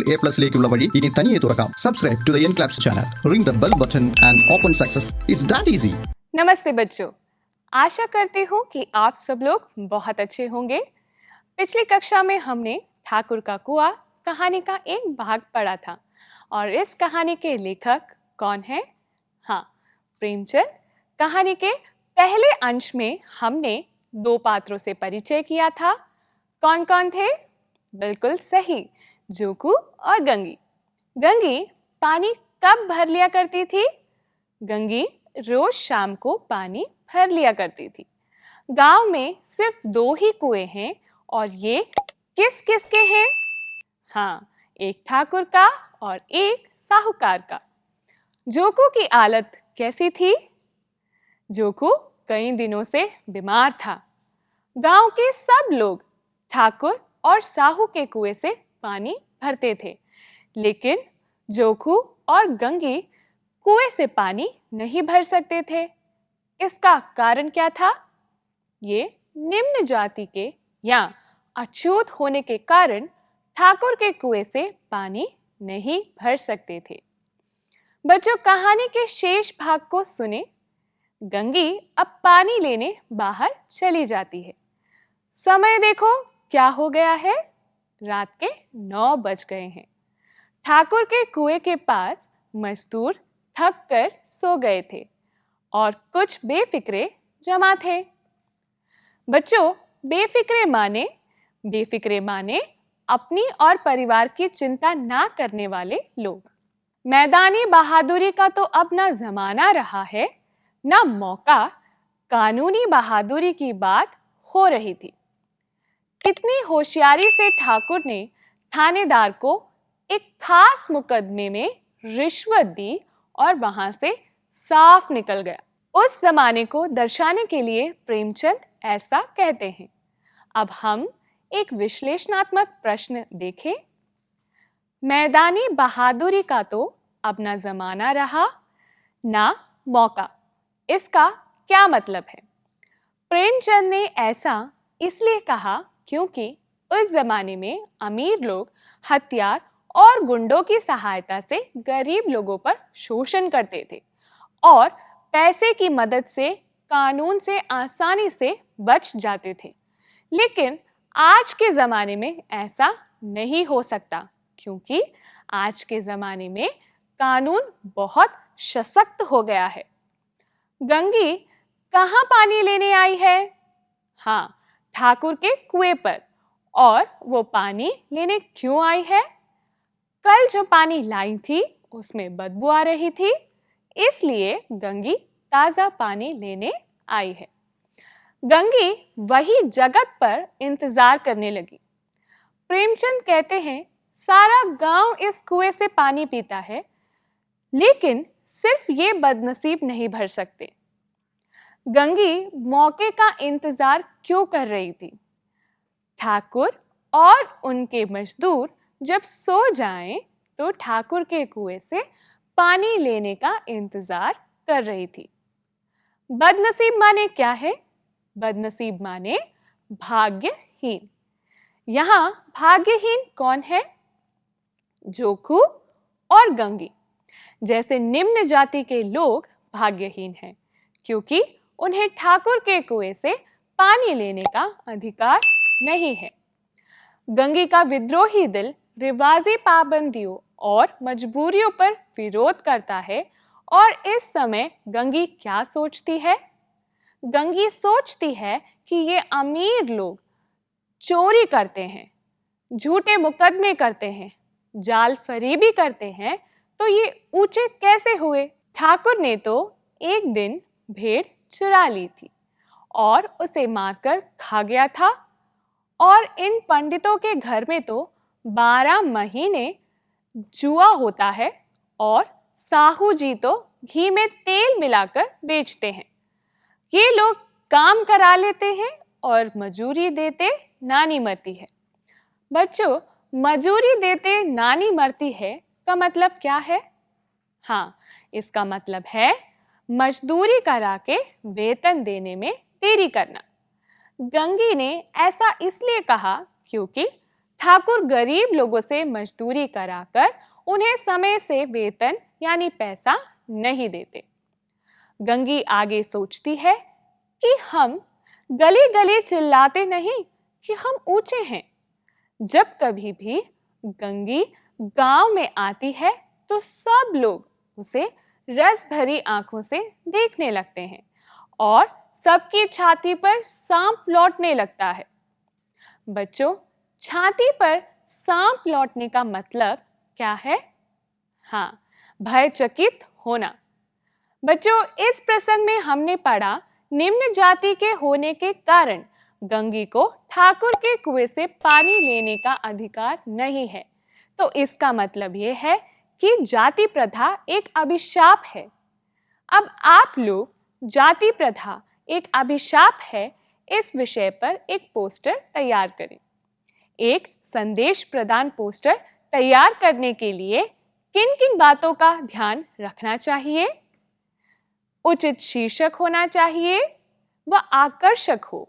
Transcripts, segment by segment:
A+ ലേക്കുള്ള വഴി ഇനി തനിയെ തുറക്കാം. Subscribe to the Enclaps channel. Ring the bell button and open success. It's that easy. नमस्ते बच्चों, आशा करती हूँ कि आप सब लोग बहुत अच्छे होंगे। पिछली कक्षा में हमने ठाकुर का कुआं कहानी का एक भाग पढ़ा था और इस कहानी के लेखक कौन है? हाँ, प्रेमचंद। कहानी के पहले अंश में हमने दो पात्रों से परिचय किया था। कौन कौन थे? बिल्कुल सही, जोकू और गंगी। गंगी पानी कब भर लिया करती थी? गंगी रोज शाम को पानी भर लिया करती थी। गांव में सिर्फ दो ही कुएं हैं और ये किस किस के हैं? हाँ, एक ठाकुर का और एक साहूकार का। जोकू की हालत कैसी थी? जोकू कई दिनों से बीमार था। गांव के सब लोग ठाकुर और साहू के कुएं से पानी भरते थे, लेकिन जोकू और गंगी कुएं से पानी नहीं भर सकते थे। इसका कारण क्या था? ये निम्न जाति के या अछूत होने के कारण ठाकुर के कुएं से पानी नहीं भर सकते थे। बच्चों, कहानी के शेष भाग को सुने। गंगी अब पानी लेने बाहर चली जाती है। समय देखो क्या हो गया है? रात के 9 बज गए हैं। ठाकुर के कुएं के पास मजदूर थक कर सो गए थे और कुछ बेफिक्रे जमा थे। बच्चों, बेफिक्रे माने अपनी और परिवार की चिंता ना करने वाले लोग। मैदानी बहादुरी का तो अब ना जमाना रहा है, ना मौका। कानूनी बहादुरी की बात हो रही थी। कितनी होशियारी से ठाकुर ने थानेदार को एक खास मुकदमे में रिश्वत दी और वहां से साफ निकल गया। उस जमाने को दर्शाने के लिए प्रेमचंद ऐसा कहते हैं। अब हम एक विश्लेषणात्मक प्रश्न देखें। मैदानी बहादुरी का तो अब ना जमाना रहा, ना मौका। इसका क्या मतलब है? प्रेमचंद ने ऐसा इसलिए कहा क्योंकि उस जमाने में अमीर लोग हथियार और गुंडों की सहायता से गरीब लोगों पर शोषण करते थे और पैसे की मदद से कानून से आसानी से बच जाते थे। लेकिन आज के ज़माने में ऐसा नहीं हो सकता, क्योंकि आज के ज़माने में कानून बहुत सशक्त हो गया है। गंगी कहाँ पानी लेने आई है? हाँ, ठाकुर के कुएं पर। और वो पानी लेने क्यों आई है? कल जो पानी लाई थी उसमें बदबू आ रही थी, इसलिए गंगी ताजा पानी लेने आई है। गंगी वही जगत पर इंतजार करने लगी। प्रेमचंद कहते हैं, सारा गांव इस कुएं से पानी पीता है, लेकिन सिर्फ ये बदनसीब नहीं भर सकते। गंगी मौके का इंतजार क्यों कर रही थी? ठाकुर और उनके मजदूर जब सो जाएं तो ठाकुर के कुएं से पानी लेने का इंतजार कर रही थी। बदनसीब माने क्या है? बदनसीब माने भाग्यहीन। यहाँ भाग्यहीन कौन है? जोकू और गंगी जैसे निम्न जाति के लोग भाग्यहीन हैं, क्योंकि उन्हें ठाकुर के कुएं से पानी लेने का अधिकार नहीं है। गंगी का विद्रोही दिल रिवाजी पाबंदियों और मजबूरियों पर विरोध करता है और इस समय गंगी क्या सोचती है? गंगी सोचती है कि ये अमीर लोग चोरी करते हैं, झूठे मुकदमे करते हैं, जाल फरीबी करते हैं, तो ये ऊंचे कैसे हुए? ठाकुर ने तो एक दिन भेड़ चुरा ली थी और उसे मारकर खा गया था, और इन पंडितों के घर में तो 12 महीने जुआ होता है और साहू जी तो घी में तेल मिलाकर बेचते हैं। ये लोग काम करा लेते हैं और मजूरी देते नानी मरती है। बच्चों, मजूरी देते नानी मरती है का मतलब क्या है? हाँ, इसका मतलब है मजदूरी करा के वेतन देने में देरी करना। गंगी ने ऐसा इसलिए कहा क्योंकि ठाकुर गरीब लोगों से मजदूरी कराकर उन्हें समय से वेतन यानी पैसा नहीं देते। गंगी आगे सोचती है कि हम गली गली चिल्लाते नहीं कि हम ऊंचे हैं। जब कभी भी गंगी गांव में आती है तो सब लोग उसे रस भरी आंखों से देखने लगते हैं और सबकी छाती पर सांप लौटने लगता है। बच्चों, छाती पर सांप लौटने का मतलब क्या है? हाँ, भयचकित होना। बच्चों, इस प्रसंग में हमने पढ़ा निम्न जाति के होने के कारण गंगी को ठाकुर के कुएं से पानी लेने का अधिकार नहीं है। तो इसका मतलब यह है कि जाति प्रथा एक अभिशाप है। अब आप लोग जाति प्रथा एक अभिशाप है इस विषय पर एक पोस्टर तैयार करें। एक संदेश प्रदान पोस्टर तैयार करने के लिए किन किन बातों का ध्यान रखना चाहिए? उचित शीर्षक होना चाहिए व आकर्षक हो।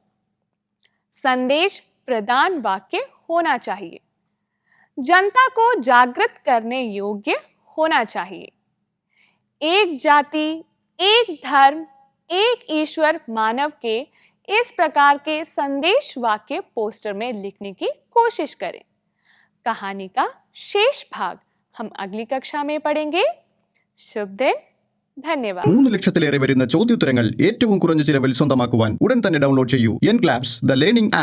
संदेश प्रदान वाक्य होना चाहिए। जनता को जागृत करने योग्य होना चाहिए। एक जाति, एक धर्म, एक ईश्वर मानव के इस प्रकार के संदेश वाक्य पोस्टर में लिखने की कोशिश करें। कहानी का शेष भाग हम अगली कक्षा में पढ़ेंगे। शुभ दिन, धन्यवाद। 3,00,000-ലേറെ വരുന്ന ചോദ്യോത്തരങ്ങൾ ഏറ്റവും കുറഞ്ഞ ചിലവിൽ സ്വന്തമാക്കുവാൻ ഉടൻ തന്നെ ഡൗൺലോഡ് ചെയ്യൂ എൻക്ലാബ്സ് ദ ലേണിംഗ് ആപ്പ്.